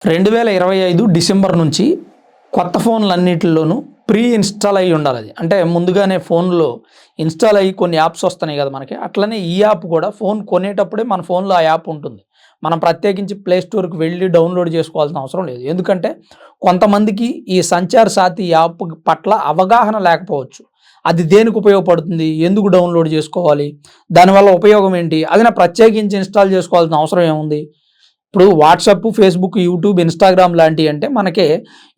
2025 December నుంచి కొత్త ఫోన్లన్నిటిలోనూ pre install అయ్యి ఉండాలి అది. అంటే ముందుగానే ఫోన్‌లో ఇన్‌స్టాల్ అయ్యి కొన్ని యాప్స్ వస్తున్నాయి కదా మనకి. అట్లనే ఈ యాప్ కూడా ఫోన్ కొనేటప్పుడే మన ఫోన్‌లో ఆ యాప్ ఉంటుంది. మనం ప్రత్యేకించి ప్లే స్టోర్‌కి వెళ్ళి డౌన్‌లోడ్ చేసుకోవాల్సిన అవసరం లేదు. ఎందుకంటే కొంతమందికి ఈ సంచార్ సాథి యాప్ పట్ల అవగాహన లేకపోవచ్చు. అది దేనికి ఉపయోగపడుతుంది? ఎందుకు డౌన్‌లోడ్ చేసుకోవాలి? దానివల్ల ఉపయోగం ఏంటి? అది నా ప్రత్యేకించి ఇన్‌స్టాల్ చేసుకోవాల్సిన అవసరం ఏముంది? ఇప్పుడు వాట్సాప్, ఫేస్‌బుక్, యూట్యూబ్, ఇన్‌స్టాగ్రామ్ లాంటివి అంటే మనకి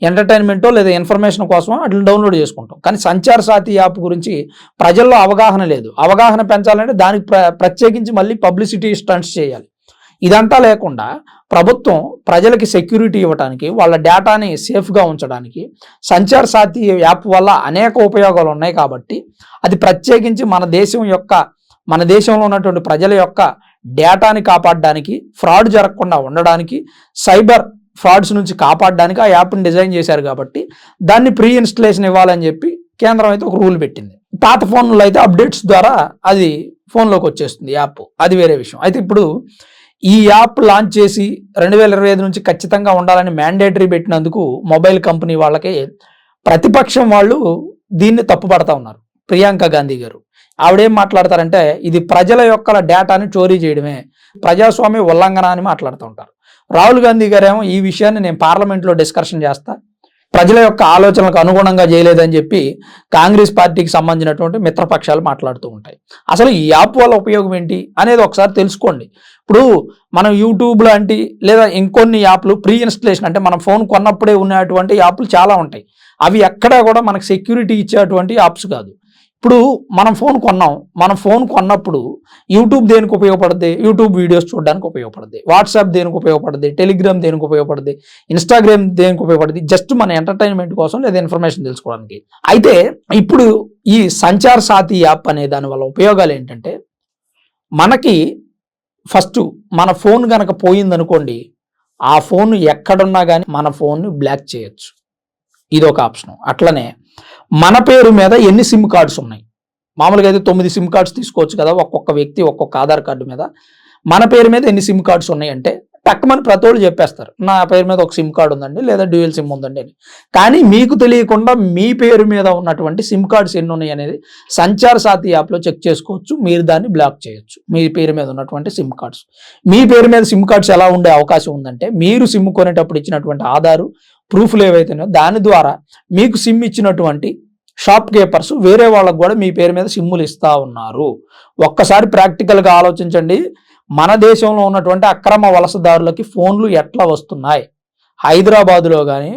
ఎంటర్‌టైన్‌మెంటో లేదా ఇన్ఫర్మేషన్ కోసమో ఆటిల్ని డౌన్‌లోడ్ చేసుకుంటాం. కానీ సంచార్ సాథి యాప్ గురించి ప్రజల్లో అవగాహన లేదు. అవగాహన పెంచాలంటే దానికి ప్రత్యేకించి మళ్ళీ పబ్లిసిటీ స్టంట్స్ చేయాలి. ఇదంతా లేకుండా ప్రభుత్వం ప్రజలకి సెక్యూరిటీ ఇవ్వటానికి, వాళ్ళ డేటాని సేఫ్‌గా ఉంచడానికి సంచార్ సాథి యాప్ వల్ల అనేక ఉపయోగాలు ఉన్నాయి కాబట్టి అది ప్రత్యేకించి మన దేశంలో ఉన్నటువంటి ప్రజల యొక్క డేటాని కాపాడడానికి, ఫ్రాడ్ జరగకుండా ఉండడానికి, సైబర్ ఫ్రాడ్స్ నుంచి కాపాడడానికి ఆ యాప్ని డిజైన్ చేశారు కాబట్టి దాన్ని ప్రీ ఇన్‌స్టాలేషన్ ఇవ్వాలని చెప్పి కేంద్రం అయితే ఒక రూల్ పెట్టింది. పాత ఫోన్లో అయితే అప్డేట్స్ ద్వారా అది ఫోన్లోకి వచ్చేస్తుంది యాప్. అది వేరే విషయం. అయితే ఇప్పుడు ఈ యాప్ లాంచ్ చేసి 2025 నుంచి ఖచ్చితంగా ఉండాలని మ్యాండేటరీ పెట్టినందుకు మొబైల్ కంపెనీ వాళ్ళకి ప్రతిపక్షం వాళ్ళు దీన్ని తప్పుపడతా ఉన్నారు. ప్రియాంక గాంధీ గారు ఆవిడేం మాట్లాడతారంటే ఇది ప్రజల యొక్క డేటాని చోరీ చేయడమే, ప్రజాస్వామ్య ఉల్లంఘన అని మాట్లాడుతూ ఉంటారు. రాహుల్ గాంధీ గారేమో ఈ విషయాన్ని నేను పార్లమెంట్లో డిస్కషన్ చేస్తా, ప్రజల యొక్క ఆలోచనలకు అనుగుణంగా చేయలేదని చెప్పి కాంగ్రెస్ పార్టీకి సంబంధించినటువంటి మిత్రపక్షాలు మాట్లాడుతూ ఉంటాయి. అసలు ఈ యాప్ వల్ల ఉపయోగం ఏంటి అనేది ఒకసారి తెలుసుకోండి. ఇప్పుడు మనం యూట్యూబ్ లాంటి లేదా ఇంకొన్ని యాప్లు ప్రీ ఇన్‌స్టాలేషన్ అంటే మనం ఫోన్ కొన్నప్పుడే ఉన్నటువంటి యాప్లు చాలా ఉంటాయి. అవి ఎక్కడా కూడా మనకు సెక్యూరిటీ ఇచ్చేటువంటి యాప్స్ కాదు. ఇప్పుడు మనం ఫోన్ కొన్నప్పుడు యూట్యూబ్ దేనికి ఉపయోగపడుద్ది? యూట్యూబ్ వీడియోస్ చూడడానికి ఉపయోగపడుద్ది. వాట్సాప్ దేనికి ఉపయోగపడుద్ది? టెలిగ్రామ్ దేనికి ఉపయోగపడుద్ది? ఇన్‌స్టాగ్రామ్ దేనికి ఉపయోగపడుద్ది? జస్ట్ మన ఎంటర్‌టైన్‌మెంట్ కోసం లేదా ఇన్ఫర్మేషన్ తెలుసుకోవడానికి. అయితే ఇప్పుడు ఈ సంచార్ సాథి యాప్ అనే దాని వల్ల ఉపయోగాలు ఏంటంటే మనకి ఫస్ట్ మన ఫోన్ గనక పోయిందనుకోండి, ఆ ఫోన్ ఎక్కడున్నా కానీ మన ఫోన్ని బ్లాక్ చేయొచ్చు. ఇదొక ఆప్షన్. అట్లనే మన పేరు మీద ఎన్ని సిమ్ కార్డ్స్ ఉన్నాయి, మామూలుగా అయితే 9 సిమ్ కార్డ్స్ తీసుకోవచ్చు కదా ఒక్కొక్క వ్యక్తి ఒక్కొక్క ఆధార్ కార్డు మీద. మన పేరు మీద ఎన్ని సిమ్ కార్డ్స్ ఉన్నాయి అంటే టక్మని ప్రతి వాళ్ళు చెప్పేస్తారు, నా పేరు మీద ఒక సిమ్ కార్డు ఉందండి లేదా డ్యూయల్ సిమ్ ఉందండి అని. కానీ మీకు తెలియకుండా మీ పేరు మీద ఉన్నటువంటి సిమ్ కార్డ్స్ ఎన్ని ఉన్నాయి అనేది సంచార్ సాథి యాప్లో చెక్ చేసుకోవచ్చు. మీరు దాన్ని బ్లాక్ చేయొచ్చు. మీ పేరు మీద ఉన్నటువంటి సిమ్ కార్డ్స్, మీ పేరు మీద సిమ్ కార్డ్స్ ఎలా ఉండే అవకాశం ఉందంటే మీరు సిమ్ కొనేటప్పుడు ఇచ్చినటువంటి ఆధారు ప్రూఫ్లు ఏవైతున్నాయో దాని ద్వారా మీకు సిమ్ ఇచ్చినటువంటి షాప్ కీపర్స్ వేరే వాళ్ళకు కూడా మీ పేరు మీద సిమ్ములు ఇస్తూ ఉన్నారు. ఒక్కసారి ప్రాక్టికల్గా ఆలోచించండి. మన దేశంలో ఉన్నటువంటి అక్రమ వలసదారులకి ఫోన్లు ఎట్లా వస్తున్నాయి? హైదరాబాదులో కానీ,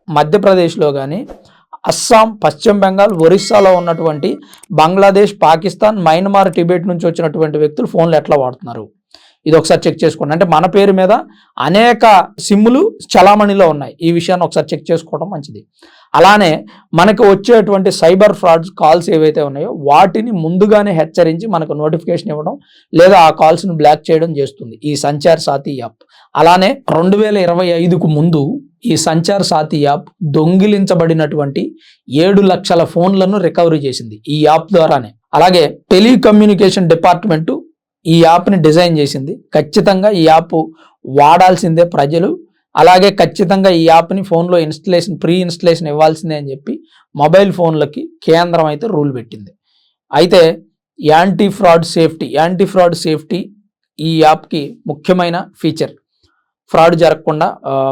మధ్యప్రదేశ్లో కానీ, అస్సాం, పశ్చిమ బెంగాల్, ఒరిస్సాలో ఉన్నటువంటి బంగ్లాదేశ్, పాకిస్తాన్, మయన్మార్, టిబెట్ నుంచి వచ్చినటువంటి వ్యక్తులు ఫోన్లు ఎట్లా వాడుతున్నారు? ఇది ఒకసారి చెక్ చేసుకోండి. అంటే మన పేరు మీద అనేక సిమ్ములు చలామణిలో ఉన్నాయి. ఈ విషయాన్ని ఒకసారి చెక్ చేసుకోవడం మంచిది. అలానే మనకు వచ్చేటువంటి సైబర్ ఫ్రాడ్స్ కాల్స్ ఏవైతే ఉన్నాయో వాటిని ముందుగానే హెచ్చరించి మనకు నోటిఫికేషన్ ఇవ్వడం లేదా ఆ కాల్స్ని బ్లాక్ చేయడం చేస్తుంది ఈ సంచార్ సాథి యాప్. అలానే 2025కు ముందు ఈ సంచార్ సాథి యాప్ దొంగిలించబడినటువంటి 7 లక్షల ఫోన్లను రికవరీ చేసింది ఈ యాప్ ద్వారానే. అలాగే టెలికమ్యూనికేషన్ డిపార్ట్మెంటు ఈ యాప్ని డిజైన్ చేసింది. ఖచ్చితంగా ఈ యాప్ వాడాల్సిందే ప్రజలు. అలాగే ఖచ్చితంగా ఈ యాప్ని ఫోన్లో ప్రీ ఇన్‌స్టాలేషన్ ఇవ్వాల్సిందే అని చెప్పి మొబైల్ ఫోన్లకి కేంద్రం అయితే రూల్ పెట్టింది. అయితే యాంటీ ఫ్రాడ్ సేఫ్టీ ఈ యాప్కి ముఖ్యమైన ఫీచర్. ఫ్రాడ్ జరగకుండా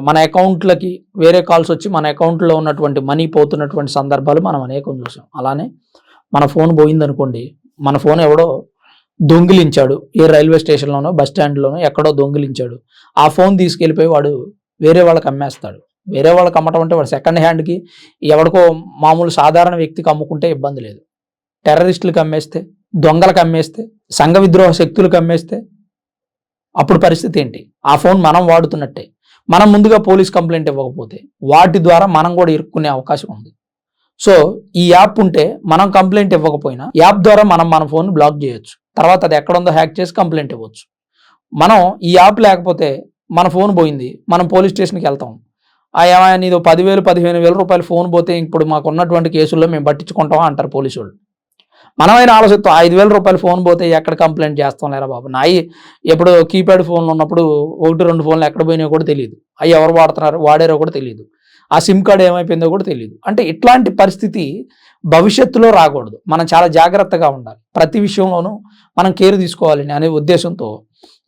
మన అకౌంట్లకి వేరే కాల్స్ వచ్చి మన అకౌంట్లో ఉన్నటువంటి మనీ పోతున్నటువంటి సందర్భాలు మనం అనేకం చూసాం. అలానే మన ఫోన్ పోయిందనుకోండి, మన ఫోన్ ఎవడో దొంగిలించాడు, ఏ రైల్వే స్టేషన్లోనో బస్ స్టాండ్లోనో ఎక్కడో దొంగిలించాడు. ఆ ఫోన్ తీసుకెళ్ళిపోయి వాడు వేరే వాళ్ళకి అమ్మేస్తాడు. వేరే వాళ్ళకి అమ్మటం అంటే వాడు సెకండ్ హ్యాండ్కి ఎవరికో మామూలు సాధారణ వ్యక్తికి అమ్ముకుంటే ఇబ్బంది లేదు. టెర్రరిస్టులకు అమ్మేస్తే, దొంగలకు అమ్మేస్తే, సంఘ విద్రోహ శక్తులకు అమ్మేస్తే అప్పుడు పరిస్థితి ఏంటి? ఆ ఫోన్ మనం వాడుతున్నట్టే. మనం ముందుగా పోలీస్ కంప్లైంట్ ఇవ్వకపోతే వాటి ద్వారా మనం కూడా ఇరుక్కునే అవకాశం ఉంది. సో ఈ యాప్ ఉంటే మనం కంప్లైంట్ ఇవ్వకపోయినా యాప్ ద్వారా మన ఫోన్ బ్లాక్ చేయొచ్చు. తర్వాత అది ఎక్కడుందో హ్యాక్ చేసి కంప్లైంట్ ఇవ్వచ్చు. మనం ఈ యాప్ లేకపోతే మన ఫోన్ పోయింది, మనం పోలీస్ స్టేషన్కి వెళ్తాం. ఏమైనా నీదో 10,000, 15,000 రూపాయలు ఫోన్ పోతే ఇప్పుడు మాకు ఉన్నటువంటి కేసుల్లో మేము పట్టించుకుంటామా అంటారు పోలీసు వాళ్ళు. మనమైనా ఆలోచిస్తాం 5,000 రూపాయలు ఫోన్ పోతే ఎక్కడ కంప్లైంట్ చేస్తాం లేరా బాబు. నాయి ఎప్పుడు కీప్యాడ్ ఫోన్లు ఉన్నప్పుడు 1-2 ఫోన్లు ఎక్కడ పోయినాయో కూడా తెలియదు, అవి ఎవరు వాడుతున్నారు వాడారో కూడా తెలియదు, ఆ సిమ్ కార్డ్ ఏమైపోయిందో కూడా తెలియదు. అంటే ఇట్లాంటి పరిస్థితి భవిష్యత్తులో రాకూడదు. మనం చాలా జాగ్రత్తగా ఉండాలి, ప్రతి విషయంలోనూ మనం కేర్ తీసుకోవాలని అనే ఉద్దేశంతో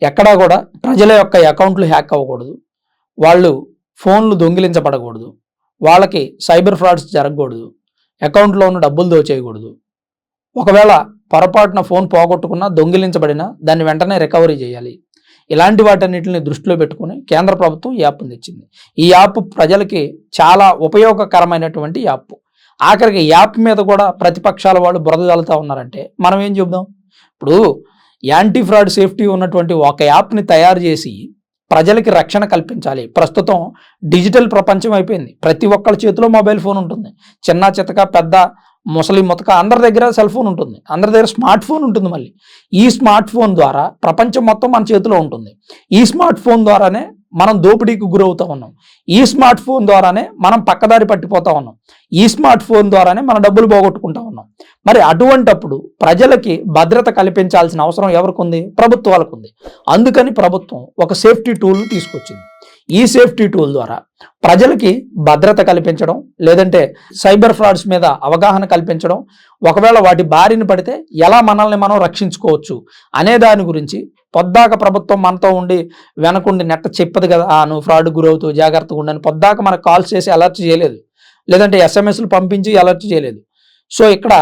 ఎక్కడా కూడా ప్రజల యొక్క అకౌంట్లు హ్యాక్ అవ్వకూడదు, వాళ్ళు ఫోన్లు దొంగిలించబడకూడదు, వాళ్ళకి సైబర్ ఫ్రాడ్స్ జరగకూడదు, అకౌంట్లో ఉన్న డబ్బులు దోచేయకూడదు. ఒకవేళ పొరపాటున ఫోన్ పోగొట్టుకున్నా దొంగిలించబడినా దాన్ని వెంటనే రికవరీ చేయాలి. ఇలాంటి వాటన్నిటిని దృష్టిలో పెట్టుకుని కేంద్ర ప్రభుత్వం ఈ యాప్ని తెచ్చింది. ఈ యాప్ ప్రజలకి చాలా ఉపయోగకరమైనటువంటి యాప్. ఆఖరికి యాప్ మీద కూడా ప్రతిపక్షాల వాళ్ళు బురద జల్లుతా ఉన్నారంటే మనం ఏం చెబుదాం? ఇప్పుడు యాంటీ ఫ్రాడ్ సేఫ్టీ ఉన్నటువంటి ఒక యాప్ని తయారు చేసి ప్రజలకి రక్షణ కల్పించాలి. ప్రస్తుతం డిజిటల్ ప్రపంచం అయిపోయింది, ప్రతి ఒక్కళ్ళ చేతిలో మొబైల్ ఫోన్ ఉంటుంది. చిన్న చితక పెద్ద ముసలి ముతక అందరి దగ్గర సెల్ ఫోన్ ఉంటుంది, అందరి దగ్గర స్మార్ట్ ఫోన్ ఉంటుంది. మళ్ళీ ఈ స్మార్ట్ ఫోన్ ద్వారా ప్రపంచం మొత్తం మన చేతిలో ఉంటుంది. ఈ స్మార్ట్ ఫోన్ ద్వారానే మనం దోపిడీకి గురవుతూ ఉన్నాం, ఈ స్మార్ట్ ఫోన్ ద్వారానే మనం పక్కదారి పట్టిపోతా ఉన్నాం, ఈ స్మార్ట్ ఫోన్ ద్వారానే మన డబ్బులు పోగొట్టుకుంటా ఉన్నాం. మరి అటువంటప్పుడు ప్రజలకి భద్రత కల్పించాల్సిన అవసరం ఎవరికి ఉంది? ప్రభుత్వాలకు ఉంది. అందుకని ప్రభుత్వం ఒక సేఫ్టీ టూల్ తీసుకొచ్చింది. ఈ సేఫ్టీ టూల్ ద్వారా ప్రజలకి భద్రత కల్పించడం, లేదంటే సైబర్ ఫ్రాడ్స్ మీద అవగాహన కల్పించడం, ఒకవేళ వాటి బారిన పడితే ఎలా మనల్ని మనం రక్షించుకోవచ్చు అనే దాని గురించి పొద్దాక ప్రభుత్వం మనతో ఉండి వెనకుండి నెట్ట చెప్పదు కదా, నువ్వు ఫ్రాడ్ గురవుతూ జాగ్రత్తగా ఉండని పొద్దాక మనకు కాల్స్ చేసి అలర్ట్ చేయలేదు, లేదంటే ఎస్ఎంఎస్లు పంపించి అలర్ట్ చేయలేదు. సో ఇక్కడ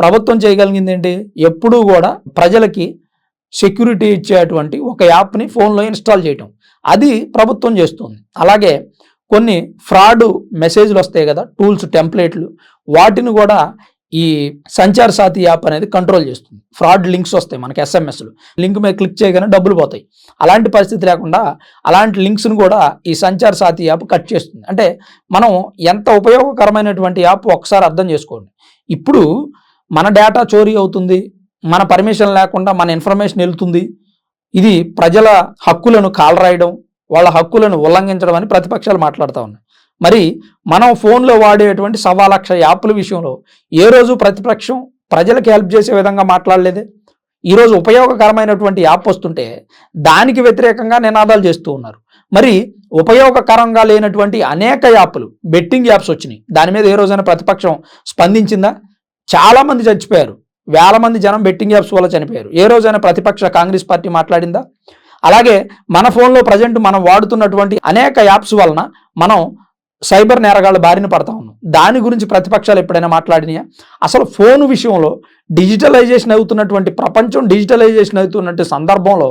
ప్రభుత్వం చేయగలిగింది ఏంటి? ఎప్పుడూ కూడా ప్రజలకి సెక్యూరిటీ ఇచ్చేటువంటి ఒక యాప్ని ఫోన్లో ఇన్స్టాల్ చేయటం, అది ప్రభుత్వం చేస్తుంది. అలాగే కొన్ని ఫ్రాడ్ మెసేజ్లు వస్తాయి కదా, టూల్స్ టెంప్లెట్లు, వాటిని కూడా ఈ సంచార్ సాథి యాప్ అనేది కంట్రోల్ చేస్తుంది. ఫ్రాడ్ లింక్స్ వస్తాయి మనకి ఎస్ఎంఎస్లు, లింక్ మీద క్లిక్ చేయగానే డబ్బులు పోతాయి. అలాంటి పరిస్థితి లేకుండా అలాంటి లింక్స్ను కూడా ఈ సంచార్ సాథి యాప్ కట్ చేస్తుంది. అంటే మనం ఎంత ఉపయోగకరమైనటువంటి యాప్ ఒకసారి అర్థం చేసుకోండి. ఇప్పుడు మన డేటా చోరీ అవుతుంది, మన పర్మిషన్ లేకుండా మన ఇన్ఫర్మేషన్ వెళ్తుంది, ఇది ప్రజల హక్కులను కాలరాయడం, వాళ్ళ హక్కులను ఉల్లంఘించడం అని ప్రతిపక్షాలు మాట్లాడుతూ ఉన్నాయి. మరి మనం ఫోన్లో వాడేటువంటి 1,00,000 యాప్ల విషయంలో ఏ రోజు ప్రతిపక్షం ప్రజలకు హెల్ప్ చేసే విధంగా మాట్లాడలేదే. ఈరోజు ఉపయోగకరమైనటువంటి యాప్ వస్తుంటే దానికి వ్యతిరేకంగా నినాదాలు చేస్తూ ఉన్నారు. మరి ఉపయోగకరంగా లేనటువంటి అనేక యాప్లు, బెట్టింగ్ యాప్స్ వచ్చినాయి, దాని మీద ఏ రోజైనా ప్రతిపక్షం స్పందించిందా? చాలామంది చచ్చిపోయారు, వేల మంది జనం బెట్టింగ్ యాప్స్ వల్ల చనిపోయారు. ఏ రోజైనా ప్రతిపక్ష కాంగ్రెస్ పార్టీ మాట్లాడిందా? అలాగే మన ఫోన్లో ప్రజెంట్ మనం వాడుతున్నటువంటి అనేక యాప్స్ వలన మనం సైబర్ నేరగాళ్ళ బారిన పడతా ఉన్నాం, దాని గురించి ప్రతిపక్షాలు ఎప్పుడైనా మాట్లాడినాయా? అసలు ఫోన్ విషయంలో డిజిటలైజేషన్ అవుతున్నటువంటి ప్రపంచం, డిజిటలైజేషన్ అవుతున్నటువంటి సందర్భంలో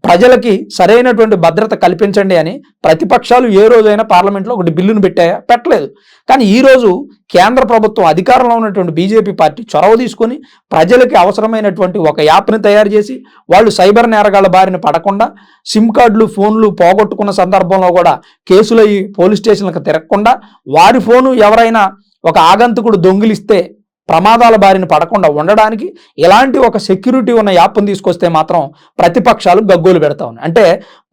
ప్రజలకి సరైనటువంటి భద్రత కల్పించండి అని ప్రతిపక్షాలు ఏ రోజైనా పార్లమెంట్లో ఒకటి బిల్లును పెట్టాయా? పెట్టలేదు. కానీ ఈరోజు కేంద్ర ప్రభుత్వం, అధికారంలో ఉన్నటువంటి బీజేపీ పార్టీ చొరవ తీసుకొని ప్రజలకి అవసరమైనటువంటి ఒక యాప్ని తయారు చేసి వాళ్ళు సైబర్ నేరగాళ్ళ బారిన పడకుండా, సిమ్ కార్డులు ఫోన్లు పోగొట్టుకున్న సందర్భంలో కూడా కేసులు అయ్యి పోలీస్ స్టేషన్లకు తిరగకుండా, వారి ఫోను ఎవరైనా ఒక ఆగంతుకుడు దొంగిలిస్తే ప్రమాదాల బారిన పడకుండా ఉండడానికి ఇలాంటి ఒక సెక్యూరిటీ ఉన్న యాప్ని తీసుకొస్తే మాత్రం ప్రతిపక్షాలు గగ్గోలు పెడతా ఉన్నాయి. అంటే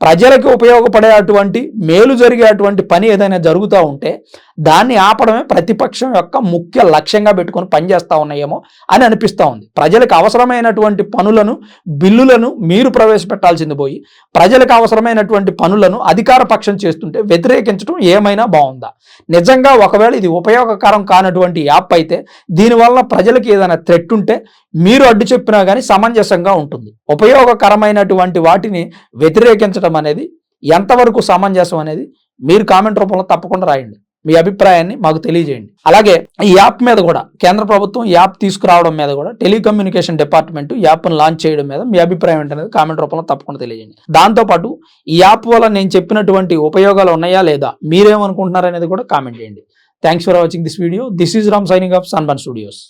ప్రజలకు ఉపయోగపడే అటువంటి మేలు జరిగేటువంటి పని ఏదైనా జరుగుతూ ఉంటే దాన్ని ఆపడమే ప్రతిపక్షం యొక్క ముఖ్య లక్ష్యంగా పెట్టుకొని పనిచేస్తూ ఉన్నాయేమో అని అనిపిస్తూ ఉంది. ప్రజలకు అవసరమైనటువంటి పనులను, బిల్లులను మీరు ప్రవేశపెట్టాల్సింది పోయి ప్రజలకు అవసరమైనటువంటి పనులను అధికార పక్షం చేస్తుంటే వ్యతిరేకించడం ఏమైనా బాగుందా? నిజంగా ఒకవేళ ఇది ఉపయోగకరం కానటువంటి యాప్ అయితే, దీనివల్ల ప్రజలకు ఏదైనా థ్రెట్ ఉంటే మీరు అడ్డు చెప్పినా కానీ సమంజసంగా ఉంటుంది. ఉపయోగకరమైనటువంటి వాటిని వ్యతిరేకించడం అనేది ఎంతవరకు సమంజసం అనేది మీరు కామెంట్ రూపంలో తప్పకుండా రాయండి. మీ అభిప్రాయాన్ని మాకు తెలియజేయండి. అలాగే ఈ యాప్ మీద కూడా కేంద్ర ప్రభుత్వం యాప్ తీసుకురావడం మీద కూడా టెలికమ్యూనికేషన్ డిపార్ట్మెంట్ యాప్ను లాంచ్ చేయడం మీద మీ అభిప్రాయం ఏంటనేది కామెంట్ రూపంలో తప్పకుండా తెలియజేయండి. దాంతోపాటు ఈ యాప్ వల్ల నేను చెప్పినటువంటి ఉపయోగాలు ఉన్నాయా లేదా, మీరేమనుకుంటున్నారు అనేది కూడా కామెంట్ చేయండి. Thanks for watching this video. This is Ram signing off sunburn studios.